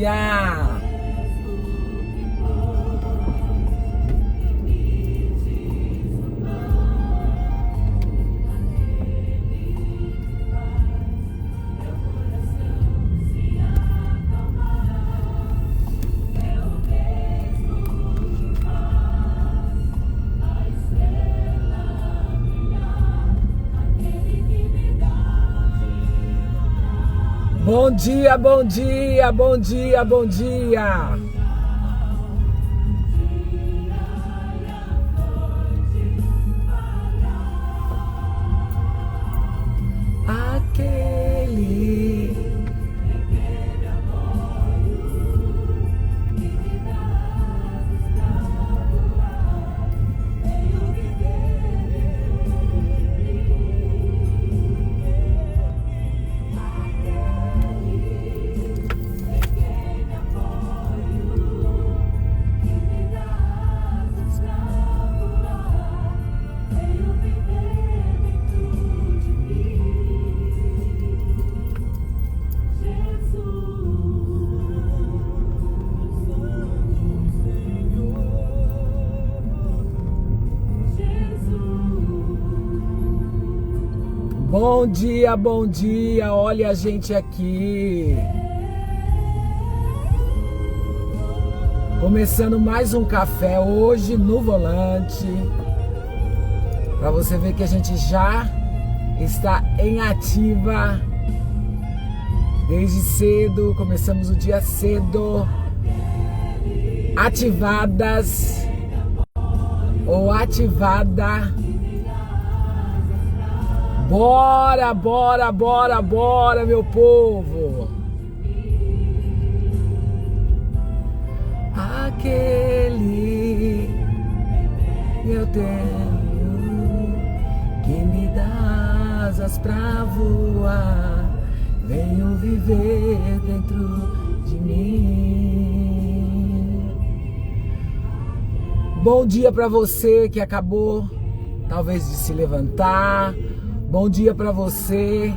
dia! Bom dia, bom dia, bom dia, bom dia. Aquele bom dia, olha a gente aqui. Começando mais um café hoje no Volante. Para você ver que a gente já está em ativa. Desde cedo, começamos o dia cedo. Ativadas ou ativada. Bora, bora, bora, bora, meu povo! Aquele eu tenho que me dá asas pra voar, venho viver dentro de mim. Bom dia pra você que acabou, talvez, de se levantar. Bom dia para você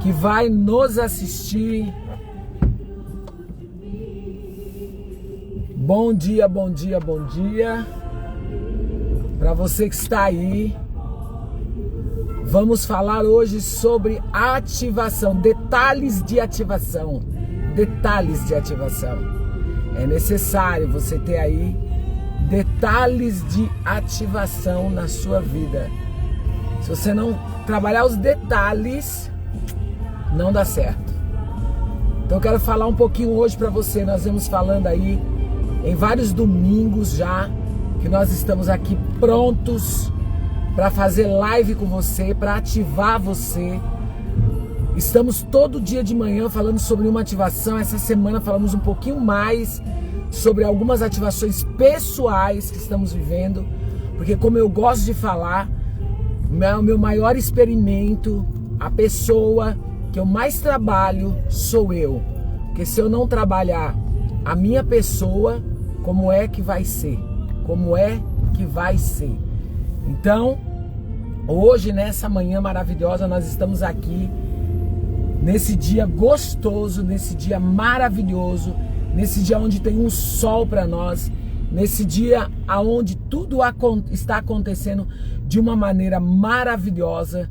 que vai nos assistir. Bom dia, bom dia, bom dia. Para você que está aí. Vamos falar hoje sobre ativação, detalhes de ativação. Detalhes de ativação. É necessário você ter aí detalhes de ativação na sua vida. Se você não trabalhar os detalhes, não dá certo. Então eu quero falar um pouquinho hoje para você. Nós vamos falando aí em vários domingos já, que nós estamos aqui prontos para fazer live com você, para ativar você. Estamos todo dia de manhã falando sobre uma ativação. Essa semana falamos um pouquinho mais sobre algumas ativações pessoais que estamos vivendo. Porque como eu gosto de falar, o meu maior experimento, a pessoa que eu mais trabalho sou eu. Porque se eu não trabalhar a minha pessoa, como é que vai ser? Como é que vai ser? Então, hoje, nessa manhã maravilhosa, nós estamos aqui, nesse dia gostoso, nesse dia maravilhoso, nesse dia onde tem um sol para nós, nesse dia onde tudo está acontecendo de uma maneira maravilhosa,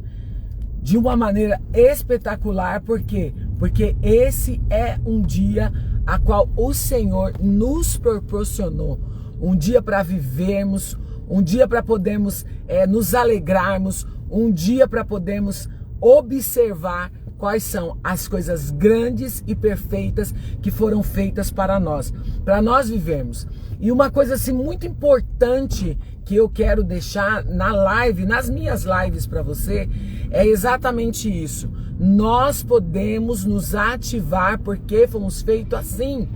de uma maneira espetacular. Por quê? Porque esse é um dia a qual o Senhor nos proporcionou. Um dia para vivermos, um dia para podermos nos alegrarmos, um dia para podermos observar quais são as coisas grandes e perfeitas que foram feitas para nós vivermos. E uma coisa assim muito importante que eu quero deixar na live, nas minhas lives para você, é exatamente isso. Nós podemos nos ativar porque fomos feitos assim.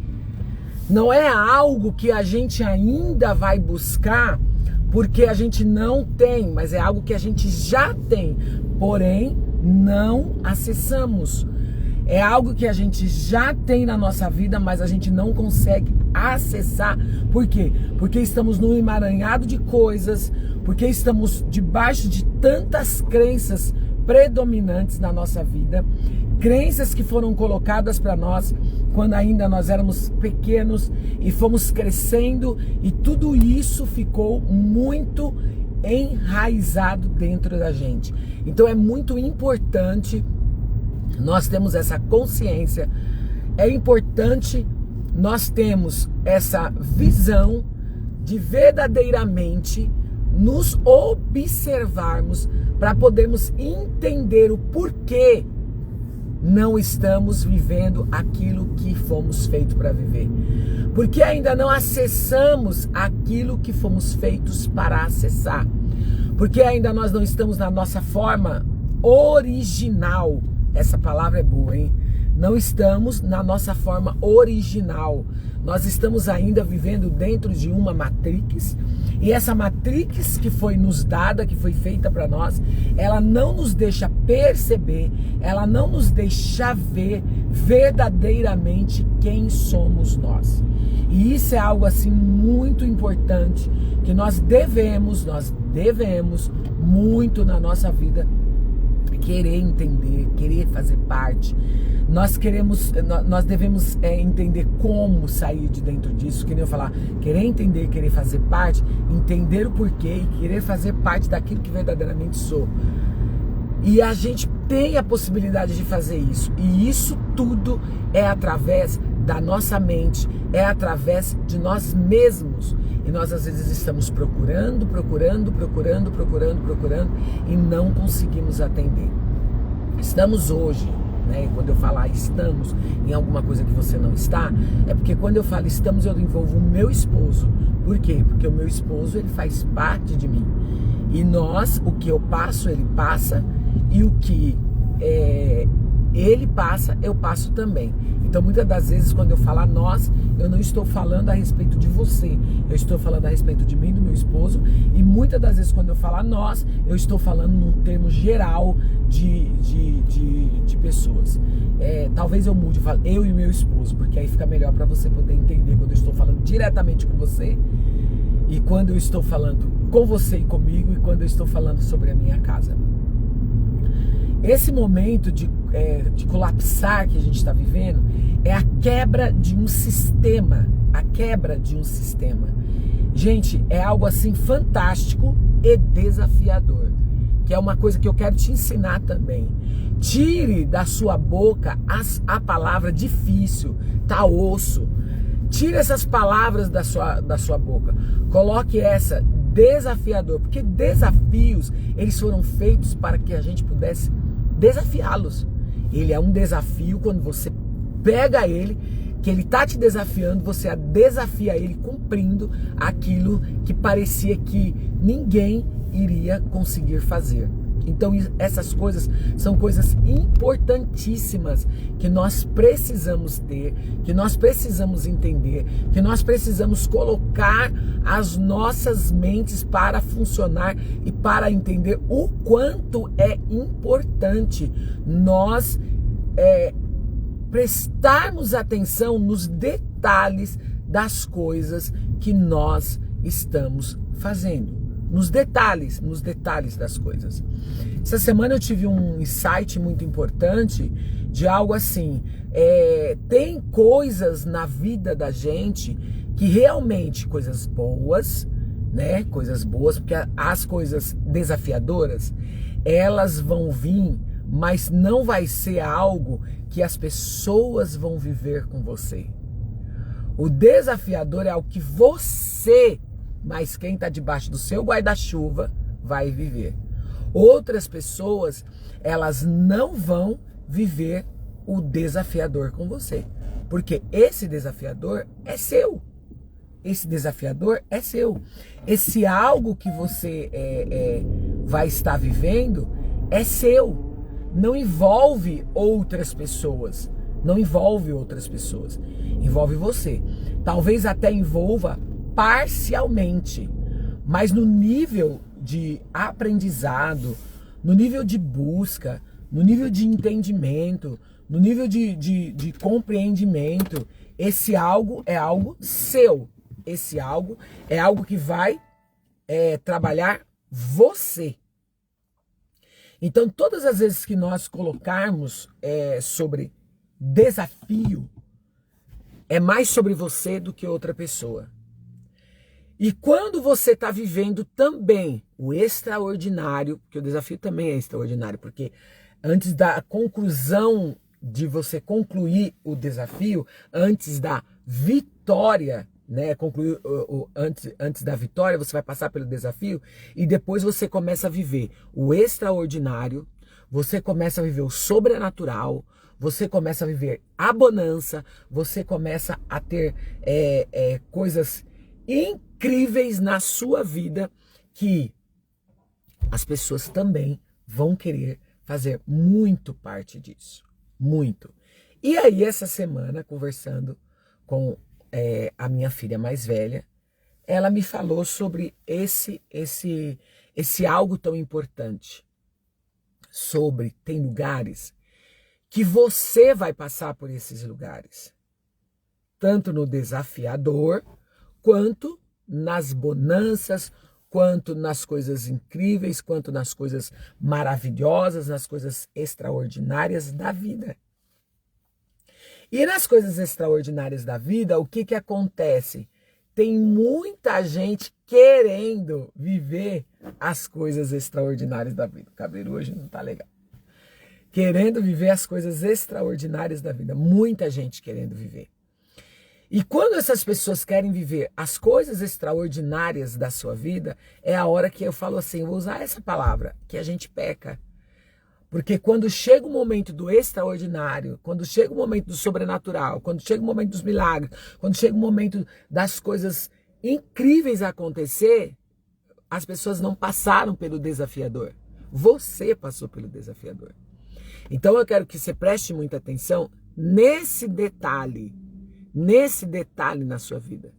Não é algo que a gente ainda vai buscar porque a gente não tem, mas é algo que a gente já tem, porém não acessamos. É algo que a gente já tem na nossa vida, mas a gente não consegue acessar. Por quê? Porque estamos num emaranhado de coisas, porque estamos debaixo de tantas crenças predominantes na nossa vida, crenças que foram colocadas para nós, quando ainda nós éramos pequenos e fomos crescendo, e tudo isso ficou muito enraizado dentro da gente. Então é muito importante nós termos essa consciência, é importante nós termos essa visão de verdadeiramente nos observarmos para podermos entender o porquê não estamos vivendo aquilo que fomos feitos para viver. Porque ainda não acessamos aquilo que fomos feitos para acessar. Porque ainda nós não estamos na nossa forma original. Essa palavra é boa, hein? Não estamos na nossa forma original. Nós estamos ainda vivendo dentro de uma matrix. E essa matrix que foi nos dada, que foi feita para nós, ela não nos deixa perceber, ela não nos deixa ver verdadeiramente quem somos nós. E isso é algo assim muito importante que nós devemos muito na nossa vida querer entender, querer fazer parte. Nós devemos entender como sair de dentro disso, que nem eu falar, querer entender, querer fazer parte, entender o porquê e querer fazer parte daquilo que verdadeiramente sou. E a gente tem a possibilidade de fazer isso, e isso tudo é através da nossa mente, é através de nós mesmos. E nós às vezes estamos procurando e não conseguimos atender. Estamos hoje, né? Quando eu falar estamos em alguma coisa que você não está, é porque quando eu falo estamos, eu envolvo o meu esposo. Por quê? Porque o meu esposo, ele faz parte de mim. E nós, o que eu passo, ele passa, e o que ele passa, eu passo também. Então muitas das vezes quando eu falar nós, eu não estou falando a respeito de você, eu estou falando a respeito de mim e do meu esposo. E muitas das vezes quando eu falar nós, eu estou falando num termo geral de pessoas. Talvez eu mude, eu falo eu e meu esposo, porque aí fica melhor para você poder entender quando eu estou falando diretamente com você, e quando eu estou falando com você e comigo, e quando eu estou falando sobre a minha casa. Esse momento de colapsar que a gente está vivendo é a quebra de um sistema. Gente, é algo assim fantástico e desafiador, que é uma coisa que eu quero te ensinar também. Tire da sua boca a palavra difícil, tá osso. Tire essas palavras da sua boca. Coloque essa desafiador, porque desafios, eles foram feitos para que a gente pudesse desafiá-los. Ele é um desafio quando você pega ele, que ele tá te desafiando, você desafia ele cumprindo aquilo que parecia que ninguém iria conseguir fazer. Então essas coisas são coisas importantíssimas que nós precisamos ter, que nós precisamos entender, que nós precisamos colocar as nossas mentes para funcionar e para entender o quanto é importante nós prestarmos atenção nos detalhes das coisas que nós estamos fazendo. Nos detalhes das coisas. Essa semana eu tive um insight muito importante de algo assim, tem coisas na vida da gente que realmente, coisas boas, né? Coisas boas, porque as coisas desafiadoras, elas vão vir, mas não vai ser algo que as pessoas vão viver com você. O desafiador é algo que você, mas quem está debaixo do seu guarda-chuva, vai viver. Outras pessoas, elas não vão viver o desafiador com você. Porque esse desafiador é seu. Esse desafiador é seu. Esse algo que você vai estar vivendo é seu. Não envolve outras pessoas. Não envolve outras pessoas. Envolve você. Talvez até envolva parcialmente, mas no nível de aprendizado, no nível de busca, no nível de entendimento, no nível de compreendimento, esse algo é algo seu. Esse algo é algo que vai trabalhar você. Então, todas as vezes que nós colocarmos sobre desafio, é mais sobre você do que outra pessoa. E quando você está vivendo também o extraordinário, porque o desafio também é extraordinário, porque antes da conclusão de você concluir o desafio, antes da vitória, né, concluir antes da vitória, você vai passar pelo desafio e depois você começa a viver o extraordinário, você começa a viver o sobrenatural, você começa a viver a bonança, você começa a ter coisas incríveis na sua vida que as pessoas também vão querer fazer muito parte disso. Muito. E aí, essa semana, conversando com a minha filha mais velha, ela me falou sobre esse algo tão importante. Tem lugares que você vai passar por esses lugares. Tanto no desafiador, quanto nas bonanças, quanto nas coisas incríveis, quanto nas coisas maravilhosas, nas coisas extraordinárias da vida. E nas coisas extraordinárias da vida, o que acontece? Tem muita gente querendo viver as coisas extraordinárias da vida. O cabelo hoje não tá legal. Querendo viver as coisas extraordinárias da vida. Muita gente querendo viver. E quando essas pessoas querem viver as coisas extraordinárias da sua vida, é a hora que eu falo assim, eu vou usar essa palavra, que a gente peca. Porque quando chega o momento do extraordinário, quando chega o momento do sobrenatural, quando chega o momento dos milagres, quando chega o momento das coisas incríveis acontecer, as pessoas não passaram pelo desafiador. Você passou pelo desafiador. Então eu quero que você preste muita atenção nesse detalhe na sua vida.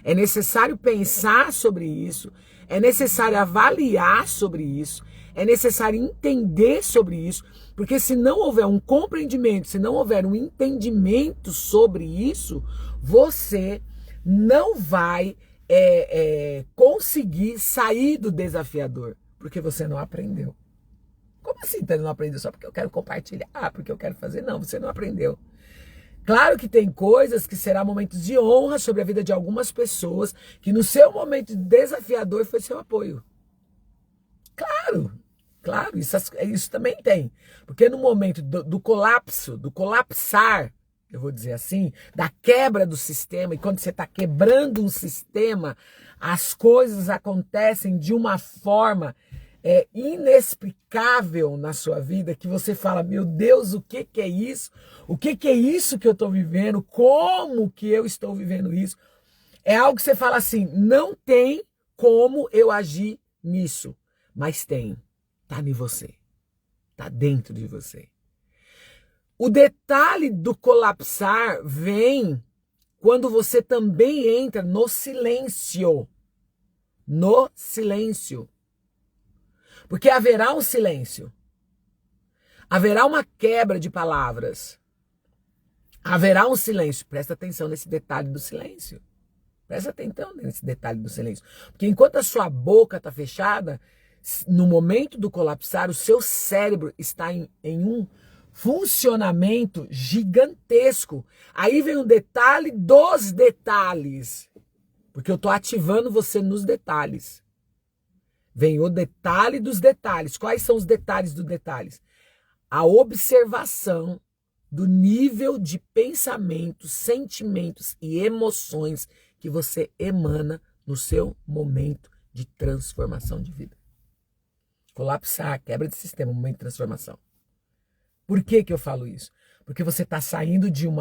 É necessário pensar sobre isso, é necessário avaliar sobre isso, é necessário entender sobre isso, porque se não houver um compreendimento, se não houver um entendimento sobre isso, você não vai conseguir sair do desafiador, porque você não aprendeu. Como assim você não aprendeu só porque eu quero compartilhar, porque eu quero fazer? Não, você não aprendeu. Claro que tem coisas que serão momentos de honra sobre a vida de algumas pessoas, que no seu momento desafiador foi seu apoio. Claro, isso também tem. Porque no momento do colapso, do colapsar, eu vou dizer assim, da quebra do sistema, e quando você está quebrando um sistema, as coisas acontecem de uma forma inexplicável na sua vida, que você fala, meu Deus, o que é isso? O que é isso que eu estou vivendo? Como que eu estou vivendo isso? É algo que você fala assim, não tem como eu agir nisso, mas tem, tá em você, tá dentro de você. O detalhe do colapsar vem quando você também entra no silêncio. No silêncio. Porque haverá um silêncio. Haverá uma quebra de palavras. Haverá um silêncio. Presta atenção nesse detalhe do silêncio. Presta atenção nesse detalhe do silêncio. Porque enquanto a sua boca está fechada, no momento do colapsar, o seu cérebro está em um funcionamento gigantesco. Aí vem um detalhe dos detalhes. Porque eu estou ativando você nos detalhes. Vem o detalhe dos detalhes. Quais são os detalhes dos detalhes? A observação do nível de pensamentos, sentimentos e emoções que você emana no seu momento de transformação de vida. Colapsar, quebra de sistema, momento de transformação. Por que eu falo isso? Porque você está saindo de um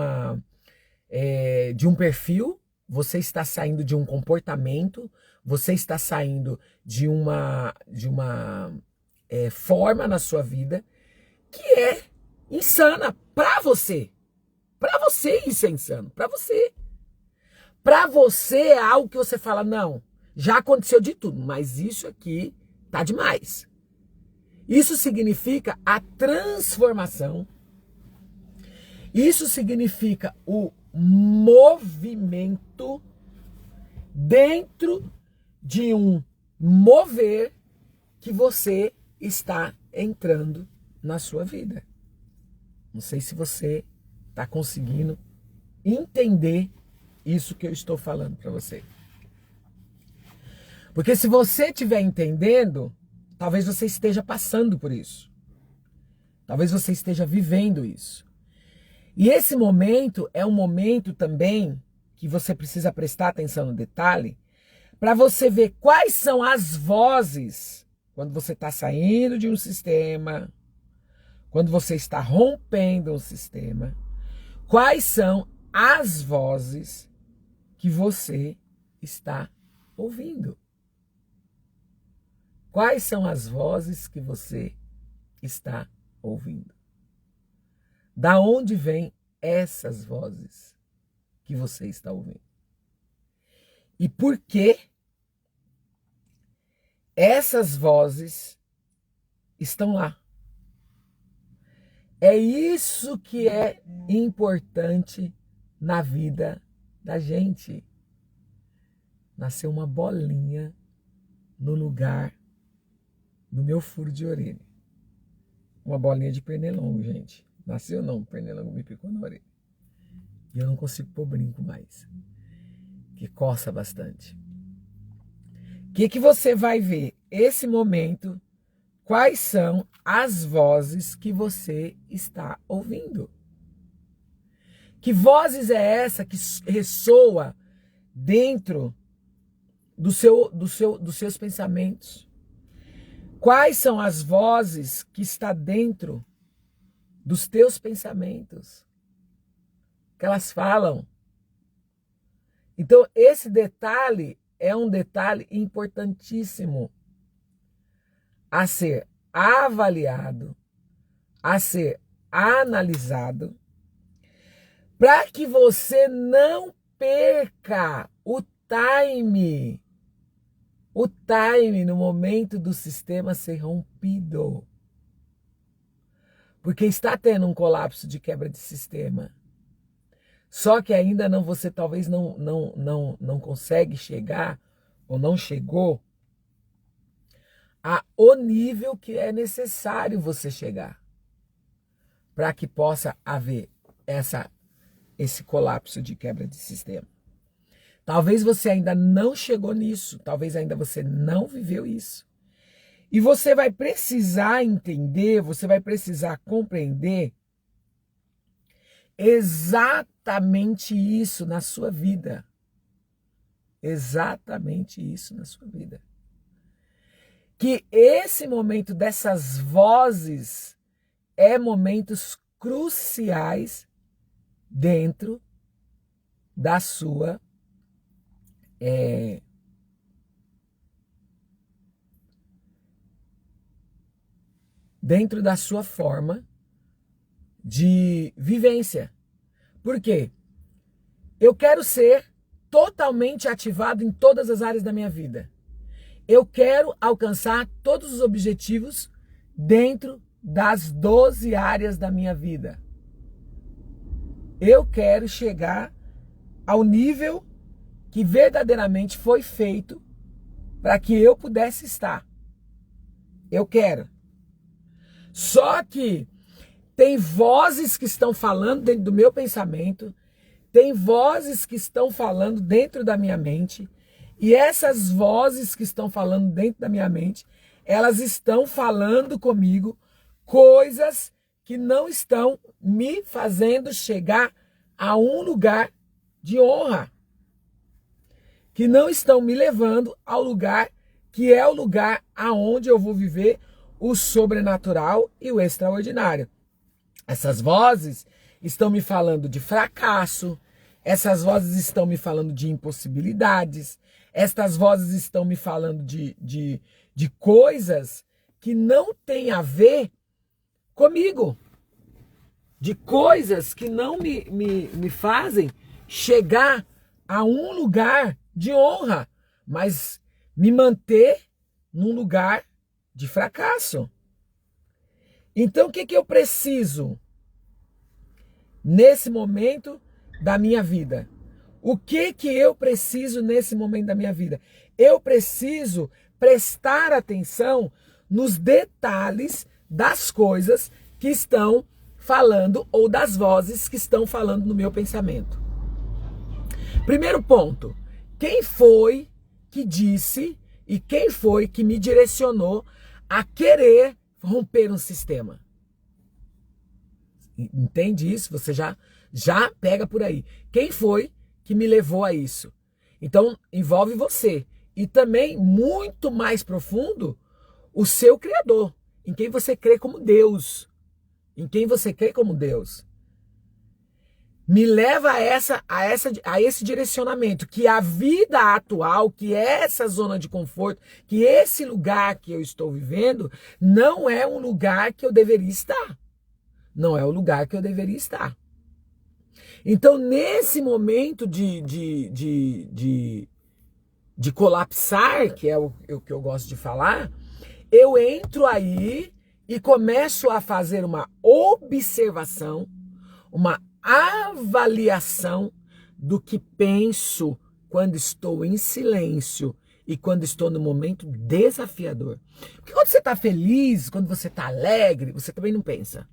perfil, você está saindo de um comportamento, você está saindo de uma forma na sua vida que é insana para você. Para você isso é insano, para você. Para você é algo que você fala, não, já aconteceu de tudo, mas isso aqui tá demais. Isso significa a transformação. Isso significa o movimento dentro de um mover que você está entrando na sua vida. Não sei se você está conseguindo entender isso que eu estou falando para você. Porque se você estiver entendendo, talvez você esteja passando por isso. Talvez você esteja vivendo isso. E esse momento é um momento também que você precisa prestar atenção no detalhe, para você ver quais são as vozes, quando você está saindo de um sistema, quando você está rompendo um sistema, quais são as vozes que você está ouvindo. Quais são as vozes que você está ouvindo? Da onde vêm essas vozes que você está ouvindo? E por que essas vozes estão lá? É isso que é importante na vida da gente. Nasceu uma bolinha no lugar do meu furo de orelha. Uma bolinha de pernilongo, gente. Nasceu não, o pernilongo me picou na orelha. E eu não consigo pôr brinco mais. Que coça bastante. O que você vai ver? Esse momento, quais são as vozes que você está ouvindo? Que vozes é essa que ressoa dentro dos seus pensamentos? Quais são as vozes que está dentro dos teus pensamentos? Que elas falam. Então, esse detalhe é um detalhe importantíssimo a ser avaliado, a ser analisado, para que você não perca o time no momento do sistema ser rompido. Porque está tendo um colapso de quebra de sistema. Só que ainda não, você talvez não consegue chegar, ou não chegou, ao nível que é necessário você chegar, para que possa haver esse colapso de quebra de sistema. Talvez você ainda não chegou nisso, talvez ainda você não viveu isso. E você vai precisar entender, você vai precisar compreender exatamente isso na sua vida. Exatamente isso na sua vida. Que esse momento dessas vozes é momentos cruciais dentro da sua dentro da sua forma de vivência. Por quê? Eu quero ser totalmente ativado em todas as áreas da minha vida. Eu quero alcançar todos os objetivos dentro das 12 áreas da minha vida. Eu quero chegar ao nível que verdadeiramente foi feito para que eu pudesse estar. Eu quero. Só que tem vozes que estão falando dentro do meu pensamento, tem vozes que estão falando dentro da minha mente, e essas vozes que estão falando dentro da minha mente, elas estão falando comigo coisas que não estão me fazendo chegar a um lugar de honra, que não estão me levando ao lugar que é o lugar aonde eu vou viver o sobrenatural e o extraordinário. Essas vozes estão me falando de fracasso, essas vozes estão me falando de impossibilidades, estas vozes estão me falando de coisas que não têm a ver comigo, de coisas que não me fazem chegar a um lugar de honra, mas me manter num lugar de fracasso. Então, o que eu preciso nesse momento da minha vida? O que eu preciso nesse momento da minha vida? Eu preciso prestar atenção nos detalhes das coisas que estão falando ou das vozes que estão falando no meu pensamento. Primeiro ponto, quem foi que disse e quem foi que me direcionou a querer romper um sistema? Entende isso? Você já pega por aí. Quem foi que me levou a isso? Então, envolve você. E também, muito mais profundo, o seu Criador, em quem você crê como Deus. Em quem você crê como Deus. Me leva a esse direcionamento, que a vida atual, que essa zona de conforto, que esse lugar que eu estou vivendo, não é um lugar que eu deveria estar. Não é o lugar que eu deveria estar. Então, nesse momento de colapsar, que é o que eu gosto de falar, eu entro aí e começo a fazer uma observação, uma avaliação do que penso quando estou em silêncio e quando estou no momento desafiador. Porque quando você está feliz, quando você está alegre, você também não pensa.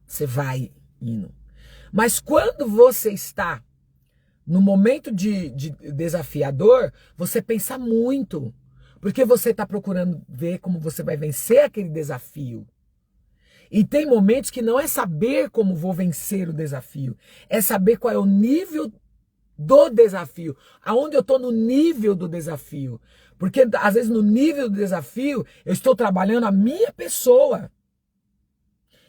Você vai indo. Mas quando você está no momento de desafiador, você pensa muito. Porque você está procurando ver como você vai vencer aquele desafio. E tem momentos que não é saber como vou vencer o desafio. É saber qual é o nível do desafio. Aonde eu estou no nível do desafio. Porque às vezes no nível do desafio eu estou trabalhando a minha pessoa.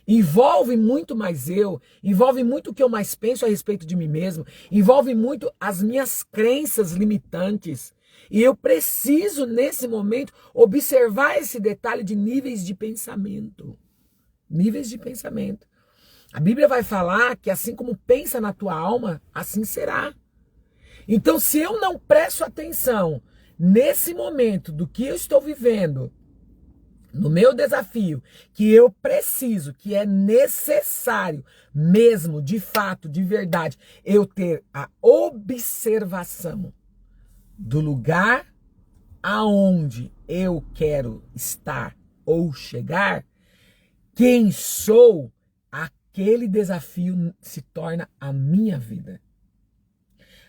Envolve muito mais eu, envolve muito o que eu mais penso a respeito de mim mesmo, envolve muito as minhas crenças limitantes. E eu preciso, nesse momento, observar esse detalhe de níveis de pensamento. Níveis de pensamento. A Bíblia vai falar que assim como pensa na tua alma, assim será. Então, se eu não presto atenção nesse momento do que eu estou vivendo, no meu desafio, que eu preciso, que é necessário mesmo, de fato, de verdade, eu ter a observação do lugar aonde eu quero estar ou chegar, quem sou, aquele desafio se torna a minha vida.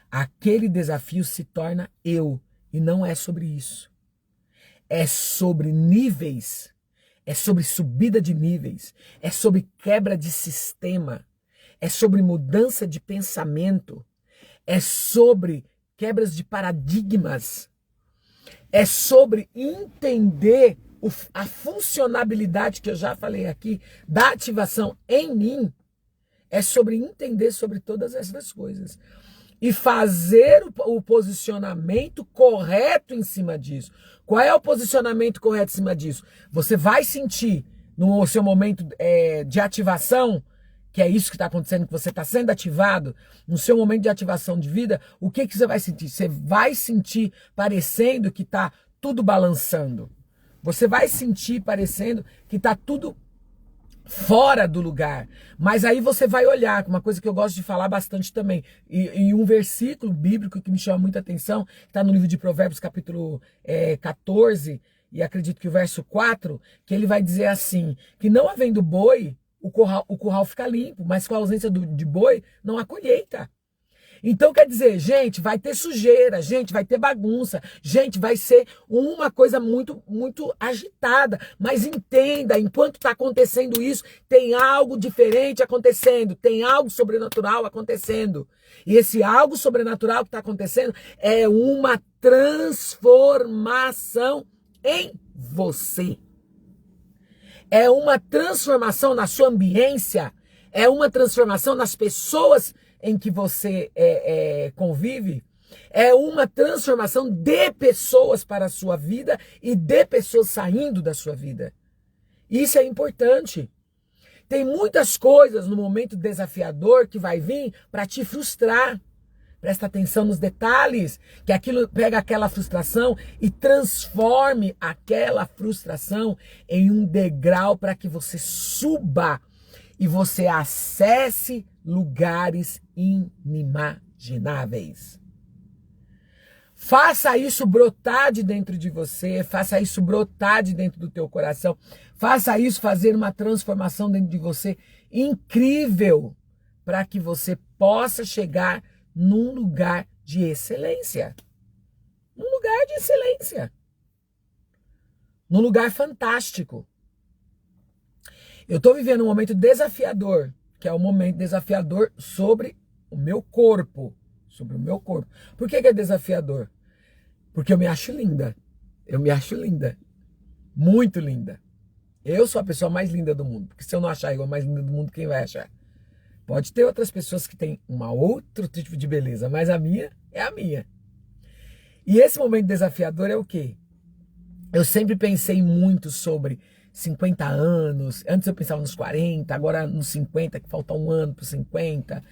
Aquele desafio se torna eu, e não é sobre isso. É sobre níveis, é sobre subida de níveis, é sobre quebra de sistema, é sobre mudança de pensamento, é sobre quebras de paradigmas, é sobre entender a funcionalidade que eu já falei aqui, da ativação em mim, é sobre entender sobre todas essas coisas. E fazer o posicionamento correto em cima disso. Qual é o posicionamento correto em cima disso? Você vai sentir no seu momento de ativação, que é isso que está acontecendo, que você está sendo ativado, no seu momento de ativação de vida, o que você vai sentir? Você vai sentir parecendo que está tudo balançando. Você vai sentir parecendo que está tudo fora do lugar. Mas aí você vai olhar, uma coisa que eu gosto de falar bastante também, e um versículo bíblico que me chama muita atenção, está no livro de Provérbios, capítulo 14, e acredito que o verso 4, que ele vai dizer assim, que não havendo boi, o curral fica limpo, mas com a ausência de boi, não há colheita. Então quer dizer, gente, vai ter sujeira, gente, vai ter bagunça, gente, vai ser uma coisa muito, muito agitada. Mas entenda, enquanto está acontecendo isso, tem algo diferente acontecendo, tem algo sobrenatural acontecendo. E esse algo sobrenatural que está acontecendo é uma transformação em você. É uma transformação na sua ambiência, é uma transformação nas pessoas em que você convive, é uma transformação de pessoas para a sua vida e de pessoas saindo da sua vida. Isso é importante. Tem muitas coisas no momento desafiador que vai vir para te frustrar. Presta atenção nos detalhes, que aquilo pega aquela frustração e transforme aquela frustração em um degrau para que você suba e você acesse lugares inimagináveis. Faça isso brotar de dentro de você, faça isso brotar de dentro do teu coração, faça isso fazer uma transformação dentro de você incrível, para que você possa chegar num lugar de excelência. Num lugar de excelência. Num lugar fantástico. Eu estou vivendo um momento desafiador, que é um momento desafiador sobre o meu corpo. Sobre o meu corpo. Por que é desafiador? Porque eu me acho linda. Eu me acho linda. Muito linda. Eu sou a pessoa mais linda do mundo. Porque se eu não achar eu a mais linda do mundo, quem vai achar? Pode ter outras pessoas que têm outro tipo de beleza, mas a minha é a minha. E esse momento desafiador é o quê? Eu sempre pensei muito sobre 50 anos. Antes eu pensava nos 40, agora nos 50, que falta um ano para os 50.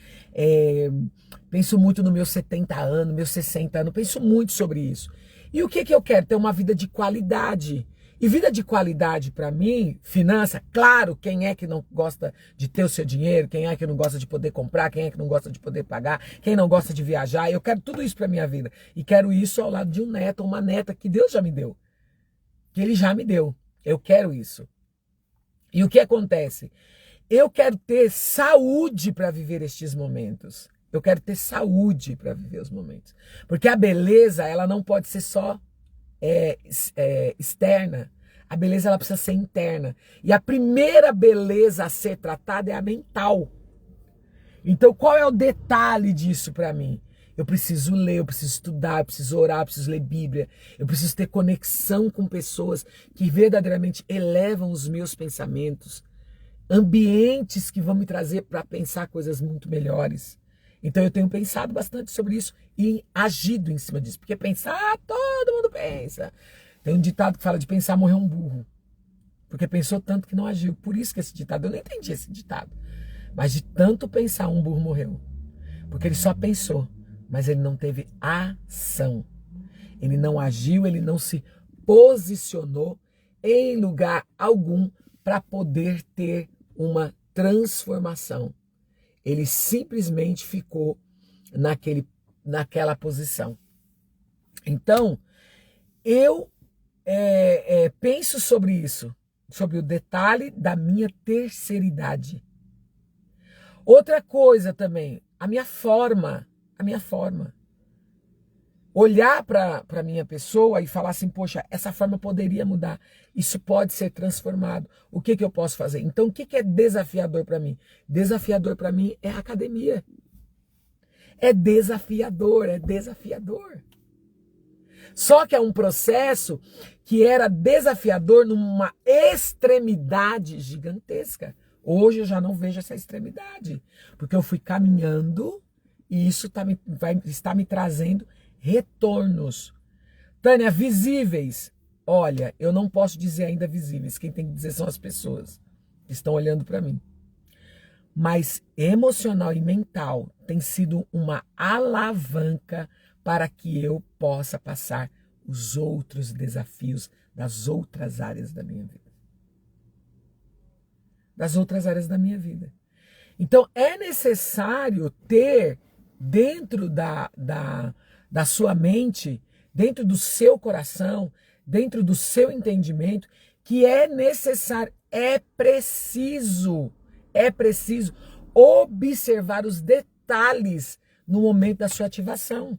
Penso muito nos meus 70 anos, meus 60 anos. Penso muito sobre isso. E o que eu quero? Ter uma vida de qualidade. E vida de qualidade para mim, finança, claro, quem é que não gosta de ter o seu dinheiro, quem é que não gosta de poder comprar, quem é que não gosta de poder pagar, quem não gosta de viajar, eu quero tudo isso para minha vida. E quero isso ao lado de um neto ou uma neta que Deus já me deu. Que Ele já me deu. Eu quero isso. E o que acontece? Eu quero ter saúde para viver estes momentos. Eu quero ter saúde para viver os momentos. Porque a beleza, ela não pode ser só externa. A beleza, ela precisa ser interna. E a primeira beleza a ser tratada é a mental. Então, qual é o detalhe disso para mim? Eu preciso ler, eu preciso estudar, eu preciso orar, eu preciso ler Bíblia. Eu preciso ter conexão com pessoas que verdadeiramente elevam os meus pensamentos. Ambientes que vão me trazer para pensar coisas muito melhores. Então eu tenho pensado bastante sobre isso e agido em cima disso. Porque pensar, todo mundo pensa. Tem um ditado que fala de pensar morrer um burro. Porque pensou tanto que não agiu. Por isso que esse ditado, eu não entendi esse ditado. Mas de tanto pensar, um burro morreu. Porque ele só pensou, mas ele não teve ação. Ele não agiu, ele não se posicionou em lugar algum para poder ter uma transformação. Ele simplesmente ficou naquela posição. Então, eu penso sobre isso, sobre o detalhe da minha terceiridade. Outra coisa também, a minha forma. Olhar para a minha pessoa e falar assim, poxa, essa forma poderia mudar, isso pode ser transformado, o que eu posso fazer? Então, o que é desafiador para mim? Desafiador para mim é a academia. É desafiador. Só que é um processo que era desafiador numa extremidade gigantesca. Hoje eu já não vejo essa extremidade, porque eu fui caminhando e isso está me trazendo retornos. Tânia, visíveis. Olha, eu não posso dizer ainda visíveis. Quem tem que dizer são as pessoas que estão olhando para mim. Mas emocional e mental tem sido uma alavanca para que eu possa passar os outros desafios das outras áreas da minha vida. Então, é necessário ter dentro da sua mente, dentro do seu coração, dentro do seu entendimento, que é necessário, é preciso observar os detalhes no momento da sua ativação.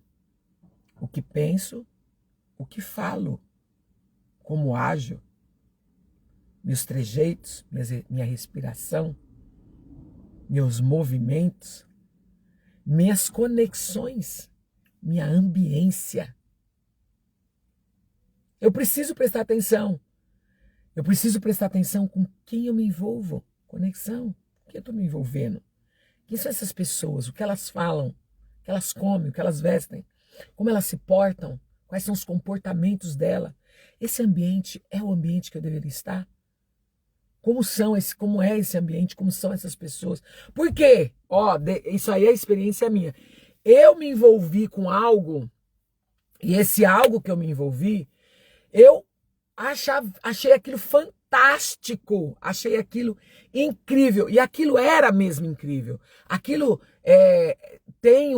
O que penso, o que falo, como ajo, meus trejeitos, minha respiração, meus movimentos, minhas conexões, minha ambiência. Eu preciso prestar atenção. Eu preciso prestar atenção com quem eu me envolvo. Conexão. Com quem eu estou me envolvendo? Quem são essas pessoas? O que elas falam? O que elas comem? O que elas vestem? Como elas se portam? Quais são os comportamentos dela? Esse ambiente é o ambiente que eu deveria estar? Como é esse ambiente? Como são essas pessoas? Por quê? Isso aí é a experiência minha. Eu me envolvi com algo, e esse algo que eu me envolvi, eu achei aquilo fantástico, achei aquilo incrível, e aquilo era mesmo incrível. Aquilo tem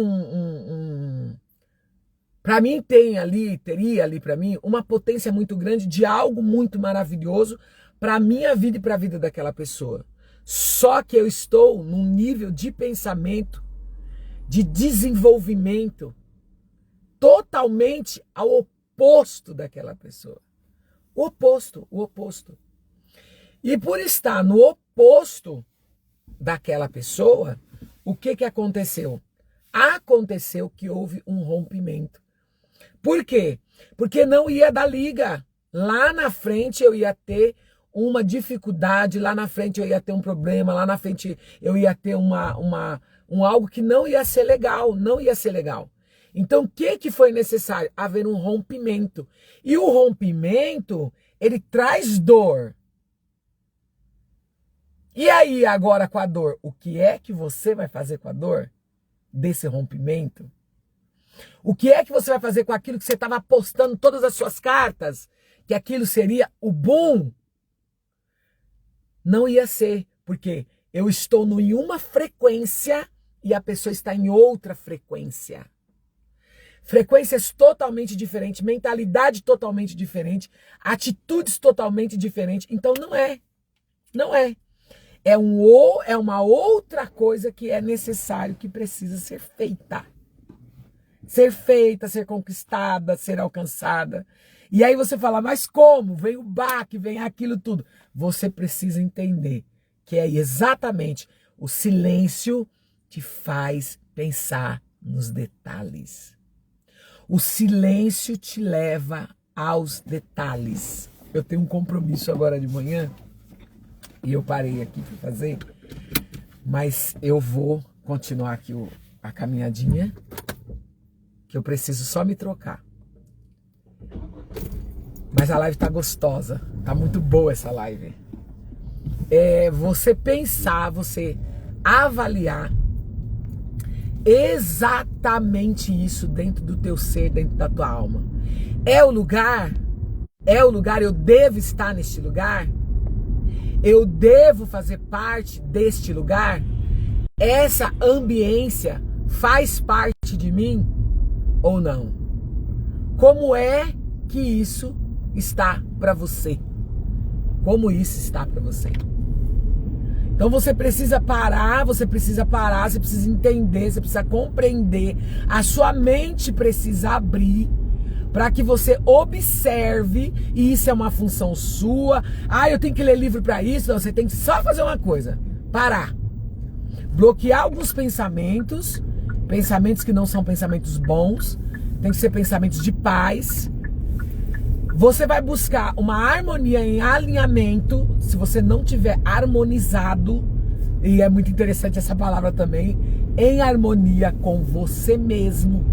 para mim teria ali para mim uma potência muito grande de algo muito maravilhoso para a minha vida e para a vida daquela pessoa. Só que eu estou num nível de pensamento, de desenvolvimento, totalmente ao oposto daquela pessoa. O oposto, o oposto. E por estar no oposto daquela pessoa, o que aconteceu? Aconteceu que houve um rompimento. Por quê? Porque não ia dar liga. Lá na frente eu ia ter uma dificuldade, lá na frente eu ia ter um problema, lá na frente eu ia ter algo que não ia ser legal, não ia ser legal. Então o que foi necessário? Haver um rompimento. E o rompimento, ele traz dor. E aí agora com a dor, o que é que você vai fazer com a dor desse rompimento? O que é que você vai fazer com aquilo que você estava apostando todas as suas cartas? Que aquilo seria o boom? Não ia ser, porque eu estou em uma frequência e a pessoa está em outra frequência. Frequências totalmente diferentes, mentalidade totalmente diferente, atitudes totalmente diferentes. Então não é. Não é. É uma outra coisa que é necessário, que precisa ser feita. Ser feita, ser conquistada, ser alcançada. E aí você fala, mas como? Vem o baque, vem aquilo tudo. Você precisa entender que é exatamente o silêncio que faz pensar nos detalhes. O silêncio te leva aos detalhes. Eu tenho um compromisso agora de manhã e eu parei aqui para fazer, mas eu vou continuar aqui a caminhadinha, que eu preciso só me trocar. Mas a live tá gostosa, tá muito boa essa live. É você pensar, você avaliar exatamente isso dentro do teu ser, dentro da tua alma. É o lugar, eu devo estar neste lugar? Eu devo fazer parte deste lugar? Essa ambiência faz parte de mim ou não? Como é que isso está para você? Como isso está para você? Então você precisa parar, você precisa entender, você precisa compreender. A sua mente precisa abrir para que você observe, e isso é uma função sua. Ah, eu tenho que ler livro para isso. Não, você tem que só fazer uma coisa: parar. Bloquear alguns pensamentos que não são pensamentos bons, tem que ser pensamentos de paz. Você vai buscar uma harmonia em alinhamento. Se você não tiver harmonizado, e é muito interessante essa palavra também, em harmonia com você mesmo,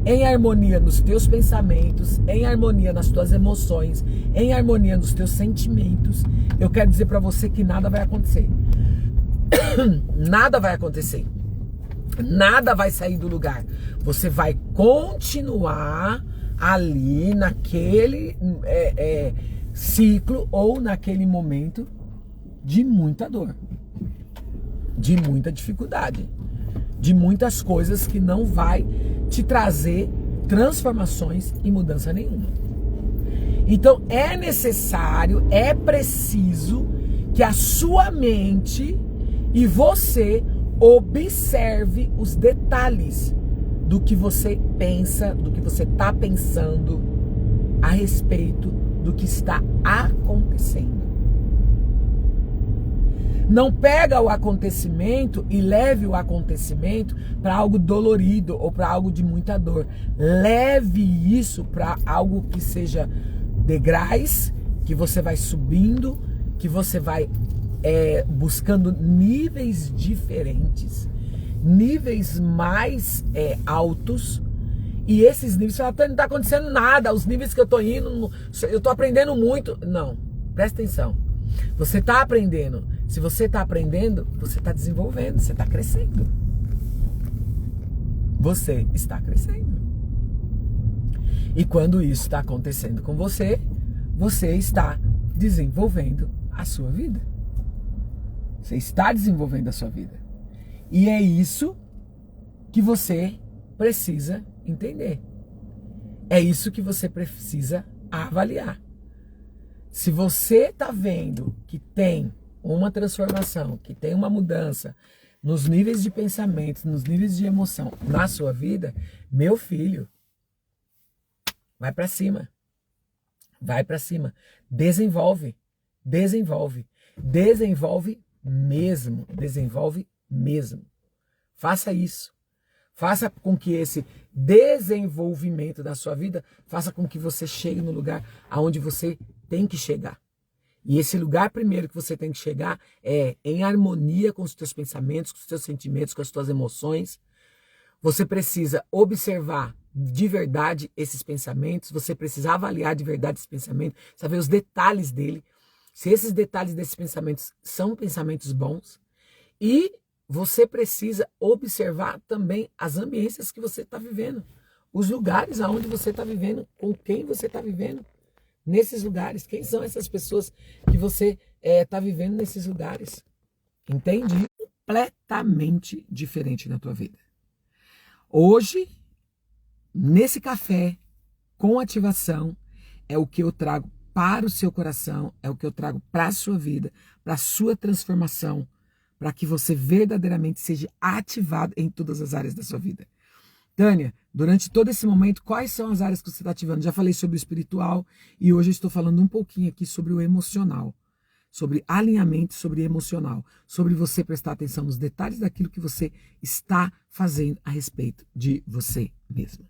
em harmonia nos teus pensamentos, em harmonia nas tuas emoções, em harmonia nos teus sentimentos, eu quero dizer para você que nada vai acontecer. Nada vai acontecer. Nada vai sair do lugar. Você vai continuar ali naquele ciclo ou naquele momento de muita dor, de muita dificuldade, de muitas coisas que não vai te trazer transformações e mudança nenhuma. Então é necessário, é preciso que a sua mente e você observe os detalhes do que você pensa, do que você está pensando a respeito do que está acontecendo. Não pega o acontecimento e leve o acontecimento para algo dolorido ou para algo de muita dor. Leve isso para algo que seja degraus, que você vai subindo, que você vai buscando níveis diferentes, níveis mais altos. E esses níveis, não está acontecendo nada, os níveis que eu estou indo, eu estou aprendendo muito. Não, presta atenção. Você está aprendendo. Se você está aprendendo, você está desenvolvendo, você está crescendo. Você está crescendo. E quando isso está acontecendo com você, você está desenvolvendo a sua vida. Você está desenvolvendo a sua vida. E é isso que você precisa entender. É isso que você precisa avaliar. Se você está vendo que tem uma transformação, que tem uma mudança nos níveis de pensamento, nos níveis de emoção na sua vida, meu filho, Vai para cima. Vai para cima. Desenvolve. Desenvolve. Desenvolve mesmo. Desenvolve mesmo. Faça isso. Faça com que esse desenvolvimento da sua vida faça com que você chegue no lugar aonde você tem que chegar. E esse lugar primeiro que você tem que chegar é em harmonia com os teus pensamentos, com os teus sentimentos, com as tuas emoções. Você precisa observar de verdade esses pensamentos, você precisa avaliar de verdade esse pensamento, saber os detalhes dele, se esses detalhes desses pensamentos são pensamentos bons, e você precisa observar também as ambiências que você está vivendo, os lugares aonde você está vivendo, com quem você está vivendo nesses lugares, quem são essas pessoas que você está vivendo nesses lugares, entende? Completamente diferente na tua vida. Hoje, nesse café com ativação, é o que eu trago para o seu coração, é o que eu trago para a sua vida, para a sua transformação, para que você verdadeiramente seja ativado em todas as áreas da sua vida. Tânia, durante todo esse momento, quais são as áreas que você está ativando? Já falei sobre o espiritual e hoje eu estou falando um pouquinho aqui sobre o emocional, sobre alinhamento, sobre emocional, sobre você prestar atenção nos detalhes daquilo que você está fazendo a respeito de você mesmo.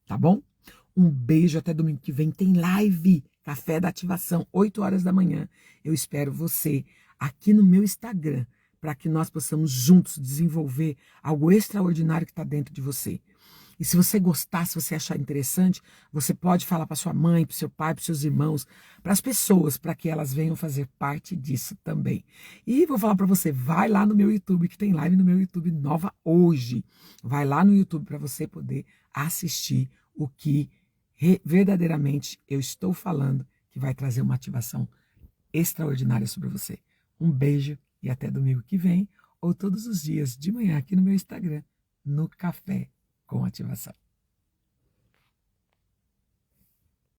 Tá bom? Um beijo, até domingo que vem tem live, Café da Ativação, 8 horas da manhã. Eu espero você aqui no meu Instagram, para que nós possamos juntos desenvolver algo extraordinário que está dentro de você. E se você gostar, se você achar interessante, você pode falar para sua mãe, para o seu pai, para os seus irmãos, para as pessoas, para que elas venham fazer parte disso também. E vou falar para você, vai lá no meu YouTube, que tem live no meu YouTube nova hoje. Vai lá no YouTube para você poder assistir o que verdadeiramente eu estou falando, que vai trazer uma ativação extraordinária sobre você. Um beijo e até domingo que vem, ou todos os dias de manhã aqui no meu Instagram, no Café com Ativação.